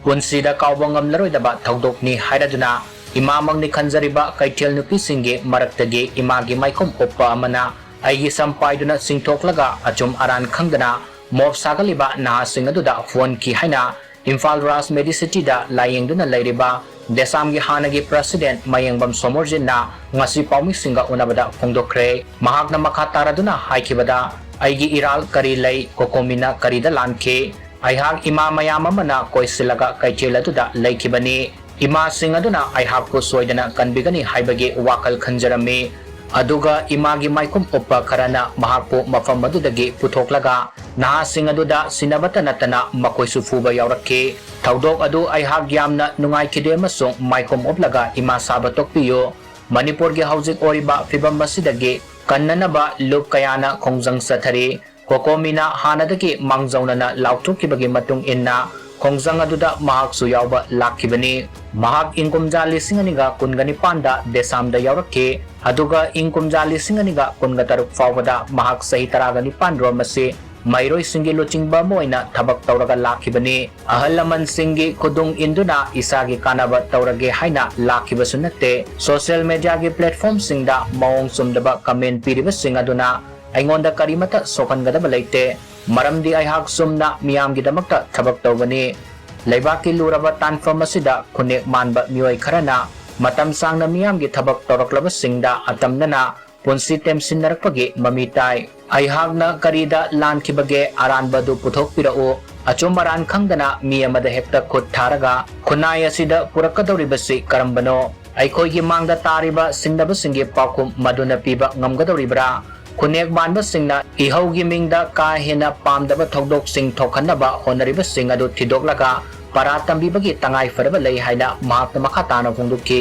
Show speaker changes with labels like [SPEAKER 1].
[SPEAKER 1] Punsida kaubang ngamlaroidaba thawdokni hairaduna imamang ni khanjariba kaithel nupisingi maraktagi imagi maikom oppa amana aigi sam Paiduna Chingthoklaga achum aran khangdana mob sagaliba Nahasing Aduda Phuhankhi haina Imphal Ras Medicity da layengduna leiriba Desamgi hanagi President Mayengbam Somorjit na ngasi paumisinga unabada phongdokre mahakna makataraduna haikibada aigi iral kari lay kokomina karida lankhe aihak ima mayam amana koisilaga kaithel aduda leikibani Ema Singaduna aihak ko soidana kanbigani haibagi wakal khanjarami aduga imagi maikum oppa karana mahakpo mafam adudagi puthoklaga Nahasing Aduda sinabata natana makoisu fuba yaurakhe thawdok adu aihak yamna nungaikide amasung maikom oplaga ima saba tokpiyo Manipur gi haujik oriba fibam masidagi kannanaba lup kayana khongjang sathari kokomina hanadagi mangjaunana lautukibagi matung inna khongjang aduda mahak su yauba lakhibani mahak ingkumja lisinganiga kungani panda desamda yaurakhe aduga ingkumja lisinganiga kunga taruk fawada mahak sahi taragani pandro mase mairoi singi lochingba moina thabak tawraga lakhibani ahalaman singi khudung induna isagi kanaba tawrage haina lakhiba sunatte social media gi platform singda maung sumdaba comment piriba singaduna aingonda karimata sokangadaba leite maramdi aihak sumna miyamgi damakta thabak tawbani leibaki luraba tanfam asida khunek manba mioi kharana matam sangna miyamgi thabak tawraklaba singda atamnana punsi temsinnarakpagi mamitai aihakna karida lankibage aranbadu puthok pirao achumaran khangdana mi amada hekta khut tharaga khunai asida purakadoribasi karambano aikhoigi mangda tariba sindaba singi pakum maduna piba ngamgadoribra Kunek banba singna ihaugi mingda ka hena pamdaba thokdok sing thokhanaba honariba sing adu thidoklaga paratambi bagi tangai faraba lei haina mahakna makhatana phongdukhi